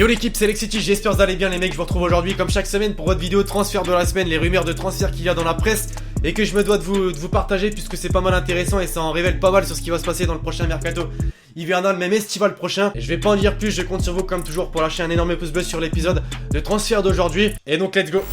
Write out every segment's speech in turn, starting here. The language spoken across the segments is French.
Yo l'équipe, c'est Lexity, j'espère que vous allez bien les mecs. Je vous retrouve aujourd'hui comme chaque semaine pour votre vidéo transfert de la semaine, les rumeurs de transfert qu'il y a dans la presse et que je me dois de vous partager puisque c'est pas mal intéressant et ça en révèle pas mal sur ce qui va se passer dans le prochain mercato hivernal, même estival prochain. Et je vais pas en dire plus, je compte sur vous comme toujours pour lâcher un énorme pouce bleu sur l'épisode de transfert d'aujourd'hui. Et donc let's go.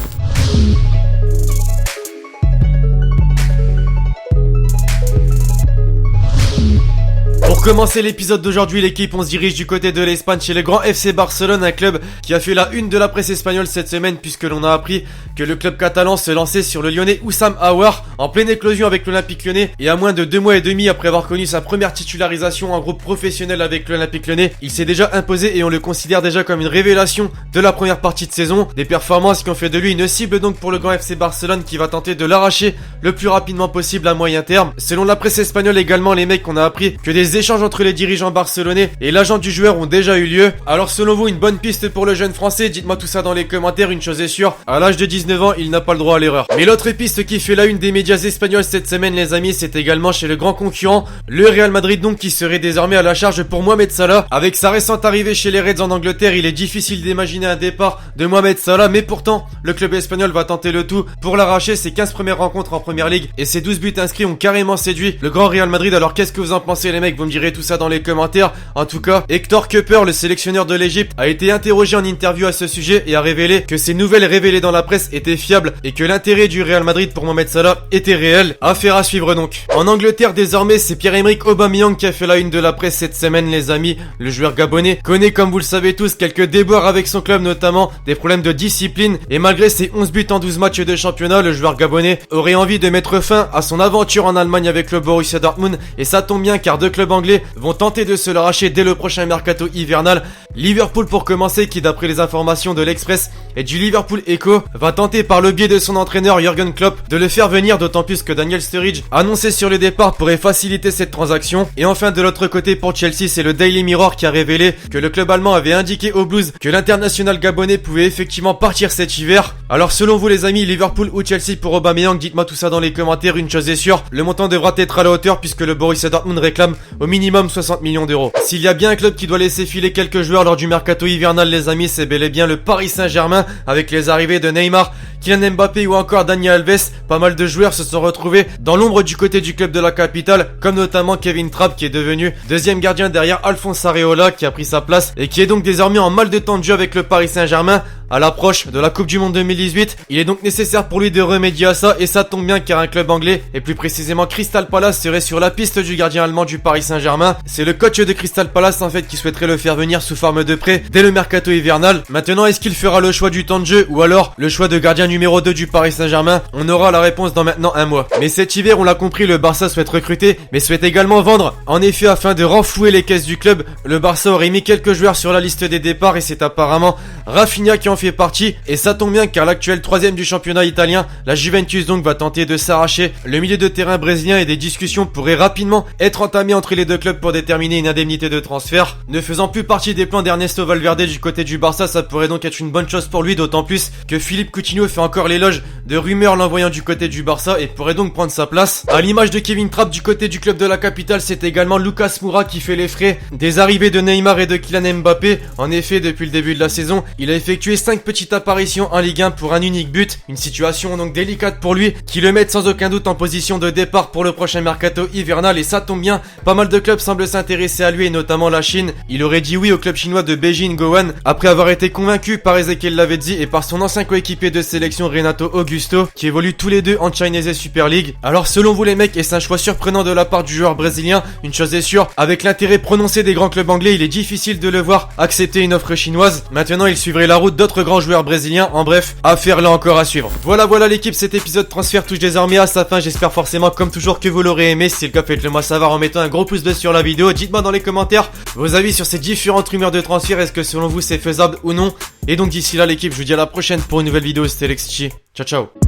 Pour commencer l'épisode d'aujourd'hui, l'équipe, on se dirige du côté de l'Espagne chez le grand FC Barcelone, un club qui a fait la une de la presse espagnole cette semaine puisque l'on a appris que le club catalan se lançait sur le Lyonnais Oussam Aouar en pleine éclosion avec l'Olympique Lyonnais et à moins de 2 mois et demi après avoir connu sa première titularisation en groupe professionnel avec l'Olympique Lyonnais, il s'est déjà imposé et on le considère déjà comme une révélation de la première partie de saison. Des performances qui ont fait de lui une cible donc pour le grand FC Barcelone qui va tenter de l'arracher le plus rapidement possible à moyen terme. Selon la presse espagnole également, les mecs, on a appris que des échanges entre les dirigeants barcelonais et l'agent du joueur ont déjà eu lieu. Alors selon vous, une bonne piste pour le jeune français? Dites-moi tout ça dans les commentaires, une chose est sûre, à l'âge de 19 ans, il n'a pas le droit à l'erreur. Mais l'autre piste qui fait la une des médias espagnols cette semaine les amis, c'est également chez le grand concurrent, le Real Madrid donc qui serait désormais à la charge pour Mohamed Salah. Avec sa récente arrivée chez les Reds en Angleterre, il est difficile d'imaginer un départ de Mohamed Salah, mais pourtant, le club espagnol va tenter le tout pour l'arracher. Ses 15 premières rencontres en première ligue et ses 12 buts inscrits ont carrément séduit le grand Real Madrid. Alors qu'est-ce que vous en pensez les mecs? Vous me direz tout ça dans les commentaires. En tout cas, Hector Cúper, le sélectionneur de l'Égypte, a été interrogé en interview à ce sujet et a révélé que ces nouvelles révélées dans la presse étaient fiables et que l'intérêt du Real Madrid pour Mohamed Salah était réel. Affaire à suivre donc. En Angleterre désormais, c'est Pierre-Emerick Aubameyang qui a fait la une de la presse cette semaine les amis. Le joueur gabonais connaît comme vous le savez tous quelques déboires avec son club, notamment des problèmes de discipline, et malgré ses 11 buts en 12 matchs de championnat, le joueur gabonais aurait envie de mettre fin à son aventure en Allemagne avec le Borussia Dortmund, et ça tombe bien car deux clubs anglais vont tenter de se l'arracher dès le prochain mercato hivernal. Liverpool pour commencer, qui d'après les informations de l'Express et du Liverpool Echo va tenter par le biais de son entraîneur Jürgen Klopp de le faire venir, d'autant plus que Daniel Sturridge annoncé sur le départ pourrait faciliter cette transaction. Et enfin de l'autre côté pour Chelsea, c'est le Daily Mirror qui a révélé que le club allemand avait indiqué aux Blues que l'international gabonais pouvait effectivement partir cet hiver. Alors selon vous les amis, Liverpool ou Chelsea pour Aubameyang? Dites-moi tout ça dans les commentaires, une chose est sûre, le montant devra être à la hauteur puisque le Borussia Dortmund réclame au minimum 60 millions d'euros. S'il y a bien un club qui doit laisser filer quelques joueurs lors du mercato hivernal les amis, c'est bel et bien le Paris Saint-Germain avec les arrivées de Neymar, Kylian Mbappé ou encore Dani Alves. Pas mal de joueurs se sont retrouvés dans l'ombre du côté du club de la capitale, comme notamment Kevin Trapp qui est devenu deuxième gardien derrière Alphonse Areola qui a pris sa place et qui est donc désormais en mal de temps de jeu avec le Paris Saint-Germain. À l'approche de la Coupe du Monde 2018, il est donc nécessaire pour lui de remédier à ça et ça tombe bien car un club anglais et plus précisément Crystal Palace serait sur la piste du gardien allemand du Paris Saint-Germain. C'est le coach de Crystal Palace en fait qui souhaiterait le faire venir sous forme de prêt dès le mercato hivernal. Maintenant, est-ce qu'il fera le choix du temps de jeu ou alors le choix de gardien numéro 2 du Paris Saint-Germain? On aura la réponse dans maintenant un mois. Mais cet hiver, on l'a compris, le Barça souhaite recruter mais souhaite également vendre. En effet, afin de renflouer les caisses du club, le Barça aurait mis quelques joueurs sur la liste des départs et c'est apparemment Rafinha qui en fait partie. Et ça tombe bien car l'actuel 3ème du championnat italien, la Juventus donc va tenter de s'arracher le milieu de terrain brésilien et des discussions pourraient rapidement être entamées entre les deux clubs pour déterminer une indemnité de transfert. Ne faisant plus partie des plans d'Ernesto Valverde du côté du Barça, ça pourrait donc être une bonne chose pour lui, d'autant plus que Philippe Coutinho fait encore l'éloge de rumeurs l'envoyant du côté du Barça et pourrait donc prendre sa place. À l'image de Kevin Trapp du côté du club de la capitale, c'est également Lucas Moura qui fait les frais des arrivées de Neymar et de Kylian Mbappé. En effet, depuis le début de la saison, il a effectué 5 petites apparitions en Ligue 1 pour un unique but, une situation donc délicate pour lui qui le met sans aucun doute en position de départ pour le prochain mercato hivernal et ça tombe bien, pas mal de clubs semblent s'intéresser à lui et notamment la Chine. Il aurait dit oui au club chinois de Beijing Gowan après avoir été convaincu par Ezequiel Lavezzi et par son ancien coéquipier de sélection Renato Augusto qui évoluent tous les deux en Chinese Super League. Alors selon vous les mecs, est-ce un choix surprenant de la part du joueur brésilien? Une chose est sûre, avec l'intérêt prononcé des grands clubs anglais, il est difficile de le voir accepter une offre chinoise. Maintenant il suivrait la route d'autres grands joueurs brésiliens. En bref, affaire là encore à suivre. Voilà l'équipe, cet épisode transfert touche désormais à sa fin. J'espère forcément comme toujours que vous l'aurez aimé. Si c'est le cas, faites-le moi savoir en mettant un gros pouce bleu sur la vidéo. Dites-moi dans les commentaires vos avis sur ces différentes rumeurs de transfert. Est-ce que selon vous c'est faisable ou non? Et donc d'ici là l'équipe, je vous dis à la prochaine pour une nouvelle vidéo. C'était Lexity. Ciao ciao.